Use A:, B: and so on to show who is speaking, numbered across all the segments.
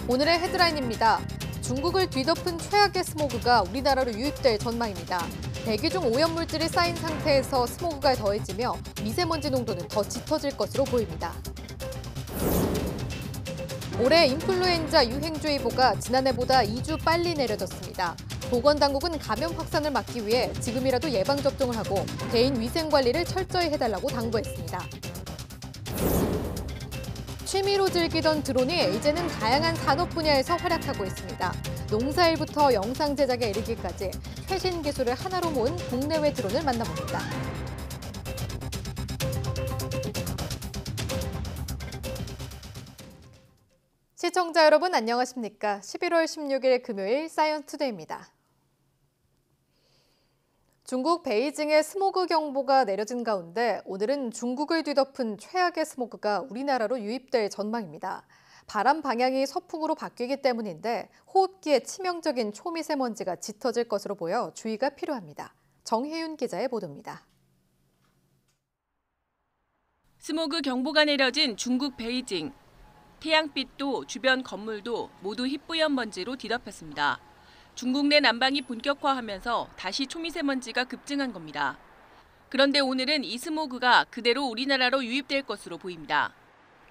A: 오늘의 헤드라인입니다. 중국을 뒤덮은 최악의 스모그가 우리나라로 유입될 전망입니다. 대기 중 오염물질이 쌓인 상태에서 스모그가 더해지며 미세먼지 농도는 더 짙어질 것으로 보입니다. 올해 인플루엔자 유행주의보가 지난해보다 2주 빨리 내려졌습니다. 보건당국은 감염 확산을 막기 위해 지금이라도 예방접종을 하고 개인 위생관리를 철저히 해달라고 당부했습니다. 취미로 즐기던 드론이 이제는 다양한 산업 분야에서 활약하고 있습니다. 농사일부터 영상 제작에 이르기까지 최신 기술을 하나로 모은 국내외 드론을 만나봅니다. 시청자 여러분 안녕하십니까? 11월 16일 금요일 사이언스투데이입니다. 중국 베이징에 스모그 경보가 내려진 가운데 오늘은 중국을 뒤덮은 최악의 스모그가 우리나라로 유입될 전망입니다. 바람 방향이 서풍으로 바뀌기 때문인데 호흡기에 치명적인 초미세먼지가 짙어질 것으로 보여 주의가 필요합니다. 정혜윤 기자의 보도입니다.
B: 스모그 경보가 내려진 중국 베이징. 태양빛도 주변 건물도 모두 희뿌연 먼지로 뒤덮였습니다. 중국 내 난방이 본격화하면서 다시 초미세먼지가 급증한 겁니다. 그런데 오늘은 이 스모그가 그대로 우리나라로 유입될 것으로 보입니다.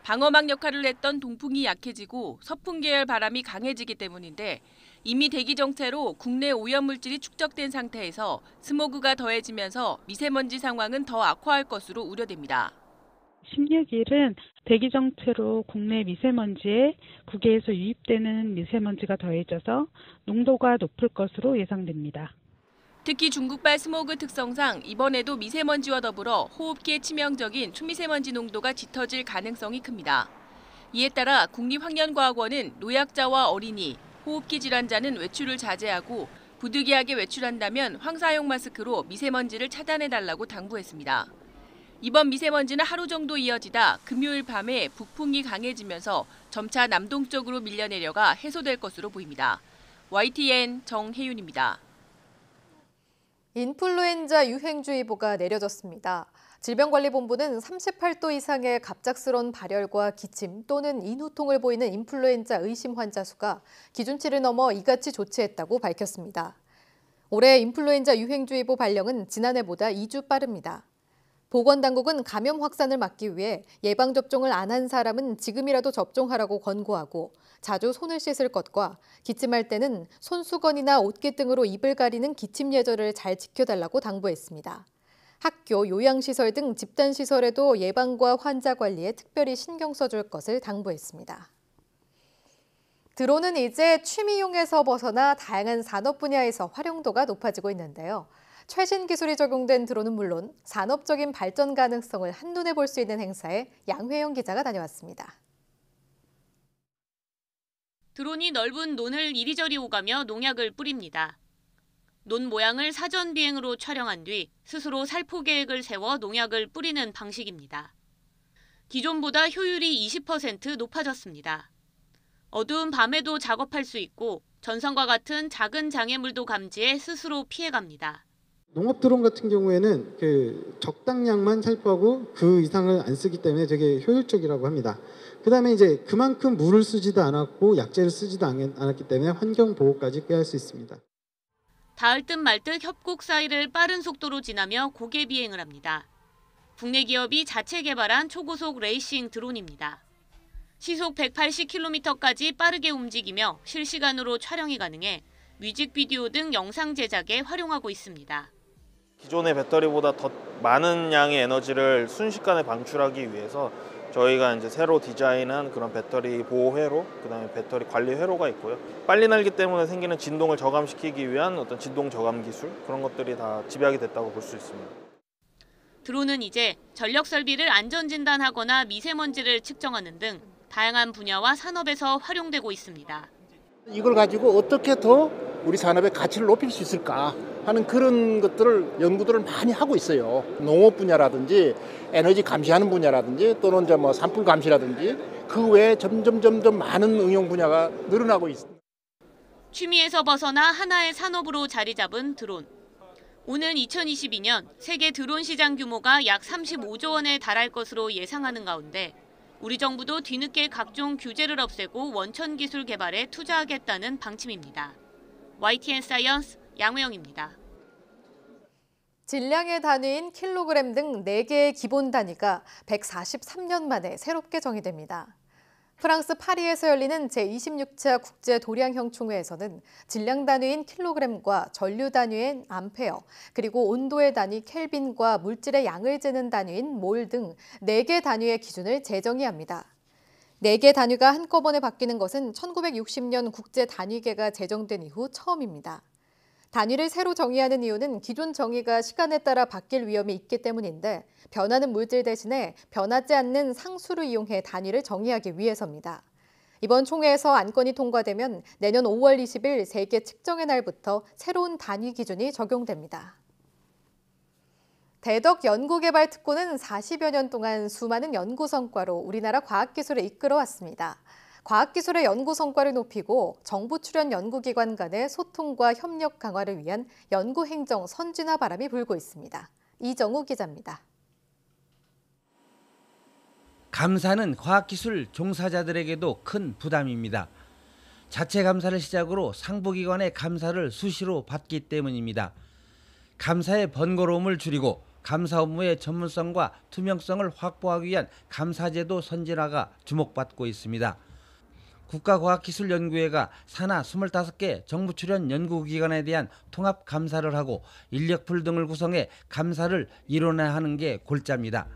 B: 방어막 역할을 했던 동풍이 약해지고 서풍 계열 바람이 강해지기 때문인데 이미 대기 정체로 국내 오염물질이 축적된 상태에서 스모그가 더해지면서 미세먼지 상황은 더 악화할 것으로 우려됩니다.
C: 16일은 대기 정체로 국내 미세먼지에 국외에서 유입되는 미세먼지가 더해져서 농도가 높을 것으로 예상됩니다.
B: 특히 중국발 스모그 특성상 이번에도 미세먼지와 더불어 호흡기에 치명적인 초미세먼지 농도가 짙어질 가능성이 큽니다. 이에 따라 국립환경과학원은 노약자와 어린이, 호흡기 질환자는 외출을 자제하고 부득이하게 외출한다면 황사용 마스크로 미세먼지를 차단해달라고 당부했습니다. 이번 미세먼지는 하루 정도 이어지다 금요일 밤에 북풍이 강해지면서 점차 남동쪽으로 밀려내려가 해소될 것으로 보입니다. YTN 정혜윤입니다.
A: 인플루엔자 유행주의보가 내려졌습니다. 질병관리본부는 38도 이상의 갑작스러운 발열과 기침 또는 인후통을 보이는 인플루엔자 의심 환자 수가 기준치를 넘어 이같이 조치했다고 밝혔습니다. 올해 인플루엔자 유행주의보 발령은 지난해보다 2주 빠릅니다. 보건당국은 감염 확산을 막기 위해 예방접종을 안 한 사람은 지금이라도 접종하라고 권고하고 자주 손을 씻을 것과 기침할 때는 손수건이나 옷깃 등으로 입을 가리는 기침 예절을 잘 지켜달라고 당부했습니다. 학교, 요양시설 등 집단시설에도 예방과 환자 관리에 특별히 신경 써줄 것을 당부했습니다. 드론은 이제 취미용에서 벗어나 다양한 산업 분야에서 활용도가 높아지고 있는데요. 최신 기술이 적용된 드론은 물론 산업적인 발전 가능성을 한눈에 볼 수 있는 행사에 양회영 기자가 다녀왔습니다.
D: 드론이 넓은 논을 이리저리 오가며 농약을 뿌립니다. 논 모양을 사전 비행으로 촬영한 뒤 스스로 살포 계획을 세워 농약을 뿌리는 방식입니다. 기존보다 효율이 20% 높아졌습니다. 어두운 밤에도 작업할 수 있고 전선과 같은 작은 장애물도 감지해 스스로 피해갑니다.
E: 농업 드론 같은 경우에는 적당량만 살포하고 그 이상을 안 쓰기 때문에 되게 효율적이라고 합니다. 그다음에 이제 그만큼 물을 쓰지도 않았고 약재를 쓰지도 않았기 때문에 환경 보호까지 꾀할 수 있습니다.
D: 닿을 듯 말 듯 협곡 사이를 빠른 속도로 지나며 고개 비행을 합니다. 국내 기업이 자체 개발한 초고속 레이싱 드론입니다. 시속 180km까지 빠르게 움직이며 실시간으로 촬영이 가능해 뮤직비디오 등 영상 제작에 활용하고 있습니다.
F: 기존의 배터리보다 더 많은 양의 에너지를 순식간에 방출하기 위해서 저희가 이제 새로 디자인한 그런 배터리 보호 회로, 그다음에 배터리 관리 회로가 있고요. 빨리 날기 때문에 생기는 진동을 저감시키기 위한 어떤 진동 저감 기술, 그런 것들이 다 집약이 됐다고 볼 수 있습니다.
D: 드론은 이제 전력 설비를 안전 진단하거나 미세먼지를 측정하는 등 다양한 분야와 산업에서 활용되고 있습니다.
G: 이걸 가지고 어떻게 더 우리 산업의 가치를 높일 수 있을까 하는 그런 것들을 연구들을 많이 하고 있어요. 농업 분야라든지 에너지 감시하는 분야라든지 또는 산불 감시라든지 그 외에 점점 많은 응용 분야가 늘어나고 있습니다.
D: 취미에서 벗어나 하나의 산업으로 자리 잡은 드론. 오는 2022년 세계 드론 시장 규모가 약 35조 원에 달할 것으로 예상하는 가운데 우리 정부도 뒤늦게 각종 규제를 없애고 원천 기술 개발에 투자하겠다는 방침입니다. YTN 사이언스 양우영입니다.
A: 질량의 단위인 킬로그램 등 4개의 기본 단위가 143년 만에 새롭게 정의됩니다. 프랑스 파리에서 열리는 제26차 국제도량형 총회에서는 질량 단위인 킬로그램과 전류 단위인 암페어, 그리고 온도의 단위 켈빈과 물질의 양을 재는 단위인 몰 등 4개 단위의 기준을 재정의합니다. 4개 단위가 한꺼번에 바뀌는 것은 1960년 국제단위계가 제정된 이후 처음입니다. 단위를 새로 정의하는 이유는 기존 정의가 시간에 따라 바뀔 위험이 있기 때문인데 변하는 물질 대신에 변하지 않는 상수를 이용해 단위를 정의하기 위해서입니다. 이번 총회에서 안건이 통과되면 내년 5월 20일 세계 측정의 날부터 새로운 단위 기준이 적용됩니다. 대덕 연구개발특구는 40여 년 동안 수많은 연구 성과로 우리나라 과학기술을 이끌어왔습니다. 과학기술의 연구 성과를 높이고 정부 출연 연구기관 간의 소통과 협력 강화를 위한 연구행정 선진화 바람이 불고 있습니다. 이정우 기자입니다.
H: 감사는 과학기술 종사자들에게도 큰 부담입니다. 자체 감사를 시작으로 상부기관의 감사를 수시로 받기 때문입니다. 감사의 번거로움을 줄이고 감사 업무의 전문성과 투명성을 확보하기 위한 감사제도 선진화가 주목받고 있습니다. 국가과학기술연구회가 산하 25개 정부 출연 연구기관에 대한 통합 감사를 하고 인력풀 등을 구성해 감사를 이뤄내야 하는 게 골자입니다.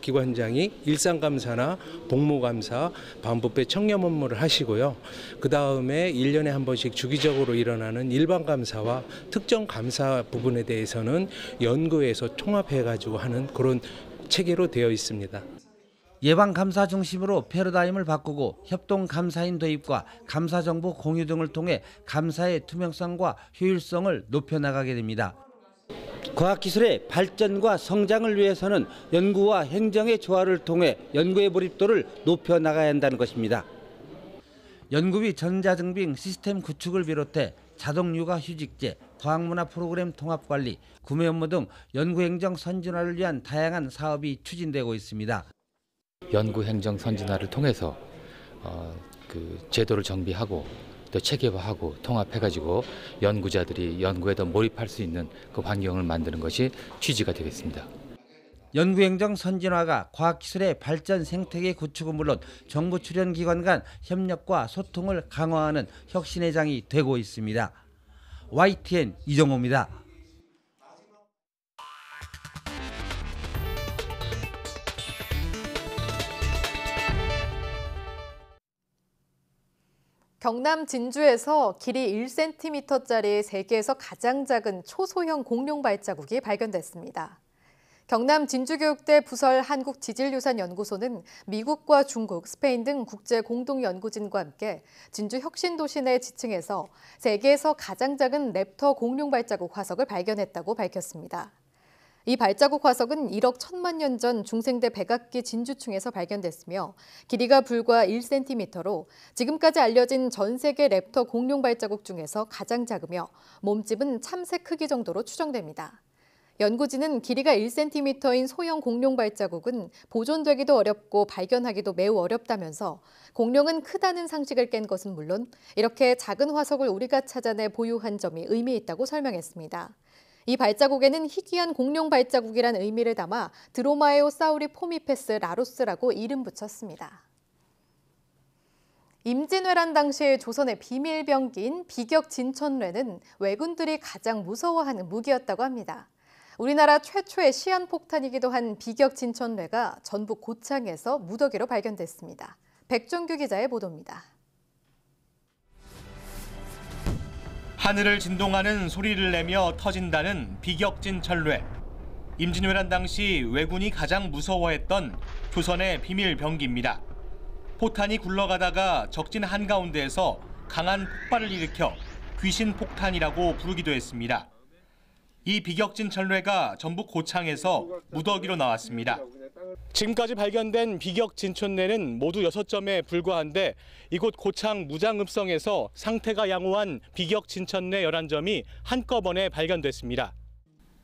I: 기관장이 일상감사나 복무감사, 반부패 청렴 업무를 하시고요. 그 다음에 1년에 한 번씩 주기적으로 일어나는 일반감사와 특정 감사 부분에 대해서는 연구회에서 통합해가지고 하는 그런 체계로 되어 있습니다.
H: 예방감사 중심으로 패러다임을 바꾸고 협동감사인 도입과 감사정보 공유 등을 통해 감사의 투명성과 효율성을 높여나가게 됩니다. 과학기술의 발전과 성장을 위해서는 연구와 행정의 조화를 통해 연구의 몰입도를 높여나가야 한다는 것입니다. 연구비 전자증빙 시스템 구축을 비롯해 자동육아휴직제, 과학문화 프로그램 통합관리, 구매 업무 등 연구행정 선진화를 위한 다양한 사업이 추진되고 있습니다.
J: 연구행정 선진화를 통해서 제도를 정비하고 또 체계화하고 통합해가지고 연구자들이 연구에 더 몰입할 수 있는 그 환경을 만드는 것이 취지가 되겠습니다.
H: 연구행정 선진화가 과학기술의 발전 생태계 구축은 물론 정부 출연 기관 간 협력과 소통을 강화하는 혁신의 장이 되고 있습니다. YTN 이정호입니다.
A: 경남 진주에서 길이 1cm짜리 세계에서 가장 작은 초소형 공룡 발자국이 발견됐습니다. 경남 진주교육대 부설 한국지질유산연구소는 미국과 중국, 스페인 등 국제 공동연구진과 함께 진주 혁신도시 내 지층에서 세계에서 가장 작은 랩터 공룡 발자국 화석을 발견했다고 밝혔습니다. 이 발자국 화석은 1억 1천만 년 전 중생대 백악기 진주층에서 발견됐으며 길이가 불과 1cm로 지금까지 알려진 전 세계 랩터 공룡 발자국 중에서 가장 작으며 몸집은 참새 크기 정도로 추정됩니다. 연구진은 길이가 1cm인 소형 공룡 발자국은 보존되기도 어렵고 발견하기도 매우 어렵다면서 공룡은 크다는 상식을 깬 것은 물론 이렇게 작은 화석을 우리가 찾아내 보유한 점이 의미 있다고 설명했습니다. 이 발자국에는 희귀한 공룡 발자국이란 의미를 담아 드로마에오사우리 포미페스 라로스라고 이름 붙였습니다. 임진왜란 당시 조선의 비밀병기인 비격진천뢰는 왜군들이 가장 무서워하는 무기였다고 합니다. 우리나라 최초의 시한폭탄이기도 한 비격진천뢰가 전북 고창에서 무더기로 발견됐습니다. 백종규 기자의 보도입니다.
K: 하늘을 진동하는 소리를 내며 터진다는 비격진천뢰. 임진왜란 당시 왜군이 가장 무서워했던 조선의 비밀병기입니다. 포탄이 굴러가다가 적진 한가운데에서 강한 폭발을 일으켜 귀신폭탄이라고 부르기도 했습니다. 이 비격진천뢰가 전북 고창에서 무더기로 나왔습니다. 지금까지 발견된 비격진천뢰는 모두 6점에 불과한데 이곳 고창 무장읍성에서 상태가 양호한 비격진천뢰 11점이 한꺼번에 발견됐습니다.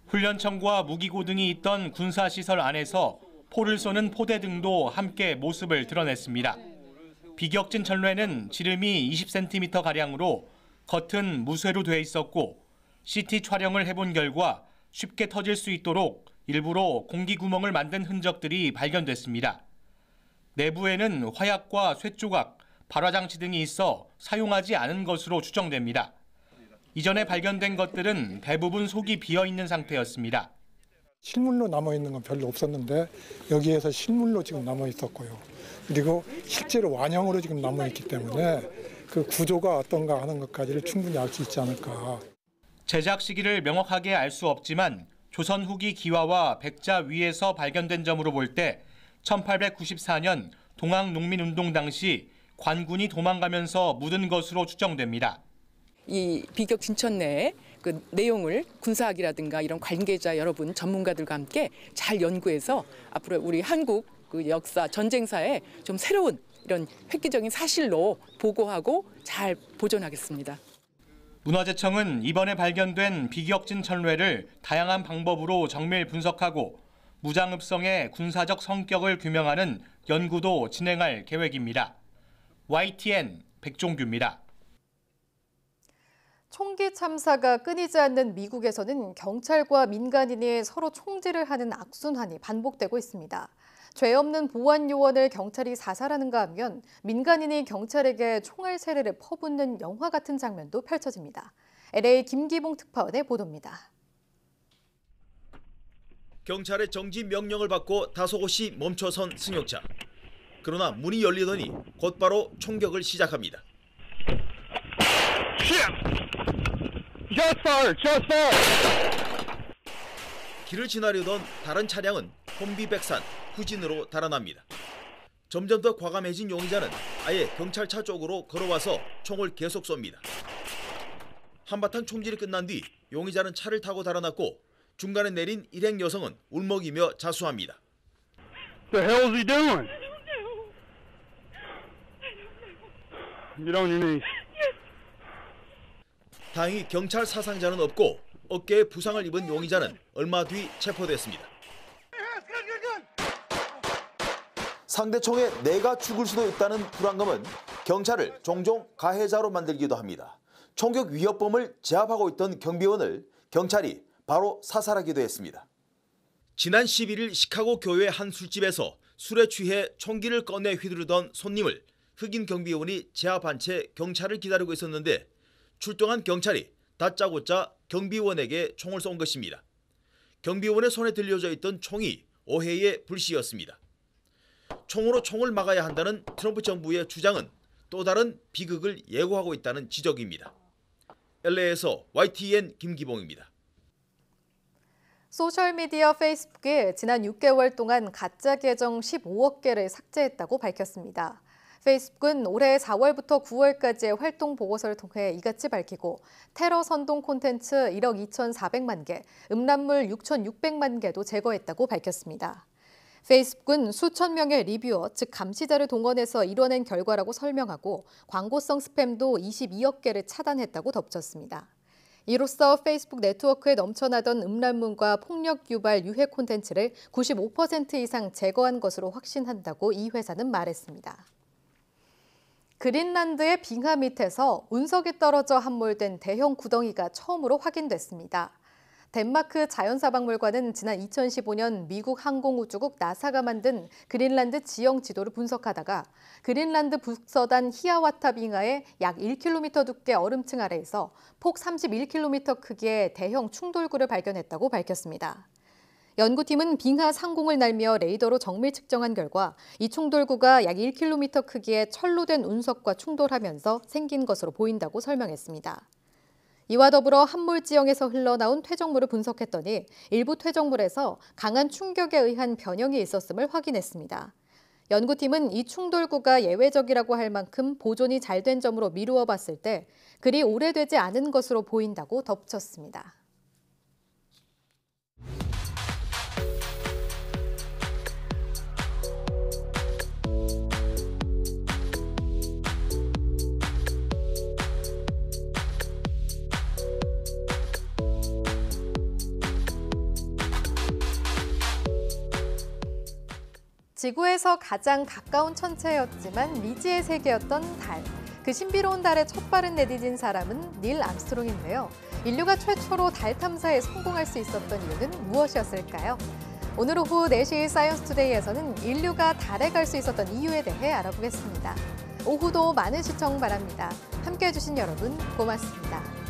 K: 훈련청과 무기고 등이 있던 군사시설 안에서 포를 쏘는 포대 등도 함께 모습을 드러냈습니다. 비격진 전뢰는 지름이 20cm가량으로 겉은 무쇠로 돼 있었고 CT 촬영을 해본 결과 쉽게 터질 수 있도록 일부러 공기 구멍을 만든 흔적들이 발견됐습니다. 내부에는 화약과 쇳조각, 발화장치 등이 있어 사용하지 않은 것으로 추정됩니다. 이전에 발견된 것들은 대부분 속이 비어있는 상태였습니다.
L: 실물로 남아있는 건 별로 없었는데 여기에서 실물로 지금 남아있었고요. 그리고 실제로 완형으로 지금 남아있기 때문에 그 구조가 어떤가 하는 것까지를 충분히 알 수 있지 않을까.
K: 제작 시기를 명확하게 알 수 없지만 조선 후기 기와와 백자 위에서 발견된 점으로 볼 때 1894년 동학농민운동 당시 관군이 도망가면서 묻은 것으로 추정됩니다.
M: 이 비격 진천내의 그 내용을 군사학이라든가 이런 관계자 여러분 전문가들과 함께 잘 연구해서 앞으로 우리 한국 그 역사 전쟁사에 좀 새로운 이런 획기적인 사실로 보고하고 잘 보존하겠습니다.
K: 문화재청은 이번에 발견된 비격진 천뢰를 다양한 방법으로 정밀 분석하고 무장읍성의 군사적 성격을 규명하는 연구도 진행할 계획입니다. YTN 백종규입니다.
A: 총기 참사가 끊이지 않는 미국에서는 경찰과 민간인이 서로 총질을 하는 악순환이 반복되고 있습니다. 죄 없는 보안 요원을 경찰이 사살하는가 하면 민간인이 경찰에게 총알 세례를 퍼붓는 영화 같은 장면도 펼쳐집니다. LA 김기봉 특파원의 보도입니다.
N: 경찰의 정지 명령을 받고 다소곳이 멈춰선 승용차. 그러나 문이 열리더니 곧바로 총격을 시작합니다. 길을 지나려던 다른 차량은 혼비백산, 후진으로 달아납니다. 점점 더 과감해진 용의자는 아예 경찰차 쪽으로 걸어와서 총을 계속 쏩니다. 한바탕 총질이 끝난 뒤 용의자는 차를 타고 달아났고 중간에 내린 일행 여성은 울먹이며 자수합니다.
O: The hell is he doing? Get on your knees.
N: 다행히 경찰 사상자는 없고 어깨에 부상을 입은 용의자는 얼마 뒤 체포됐습니다. 상대 총에 내가 죽을 수도 있다는 불안감은 경찰을 종종 가해자로 만들기도 합니다. 총격 위협범을 제압하고 있던 경비원을 경찰이 바로 사살하기도 했습니다. 지난 11일 시카고 교회 한 술집에서 술에 취해 총기를 꺼내 휘두르던 손님을 흑인 경비원이 제압한 채 경찰을 기다리고 있었는데 출동한 경찰이 다짜고짜 경비원에게 총을 쏜 것입니다. 경비원의 손에 들려져 있던 총이 오해의 불씨였습니다. 총으로 총을 막아야 한다는 트럼프 정부의 주장은 또 다른 비극을 예고하고 있다는 지적입니다. LA에서 YTN 김기봉입니다.
A: 소셜미디어 페이스북이 지난 6개월 동안 가짜 계정 15억 개를 삭제했다고 밝혔습니다. 페이스북은 올해 4월부터 9월까지의 활동 보고서를 통해 이같이 밝히고 테러 선동 콘텐츠 1억 2,400만 개, 음란물 6,600만 개도 제거했다고 밝혔습니다. 페이스북은 수천 명의 리뷰어, 즉 감시자를 동원해서 이뤄낸 결과라고 설명하고 광고성 스팸도 22억 개를 차단했다고 덧붙였습니다. 이로써 페이스북 네트워크에 넘쳐나던 음란문과 폭력 유발 유해 콘텐츠를 95% 이상 제거한 것으로 확신한다고 이 회사는 말했습니다. 그린란드의 빙하 밑에서 운석이 떨어져 함몰된 대형 구덩이가 처음으로 확인됐습니다. 덴마크 자연사박물관은 지난 2015년 미국 항공우주국 나사가 만든 그린란드 지형 지도를 분석하다가 그린란드 북서단 히아와타 빙하의 약 1km 두께 얼음층 아래에서 폭 31km 크기의 대형 충돌구를 발견했다고 밝혔습니다. 연구팀은 빙하 상공을 날며 레이더로 정밀 측정한 결과 이 충돌구가 약 1km 크기의 철로 된 운석과 충돌하면서 생긴 것으로 보인다고 설명했습니다. 이와 더불어 함몰 지형에서 흘러나온 퇴적물을 분석했더니 일부 퇴적물에서 강한 충격에 의한 변형이 있었음을 확인했습니다. 연구팀은 이 충돌구가 예외적이라고 할 만큼 보존이 잘 된 점으로 미루어 봤을 때 그리 오래되지 않은 것으로 보인다고 덧붙였습니다. 지구에서 가장 가까운 천체였지만 미지의 세계였던 달. 그 신비로운 달에 첫 발을 내디딘 사람은 닐 암스트롱인데요. 인류가 최초로 달 탐사에 성공할 수 있었던 이유는 무엇이었을까요? 오늘 오후 4시 사이언스 투데이에서는 인류가 달에 갈 수 있었던 이유에 대해 알아보겠습니다. 오후도 많은 시청 바랍니다. 함께해 주신 여러분 고맙습니다.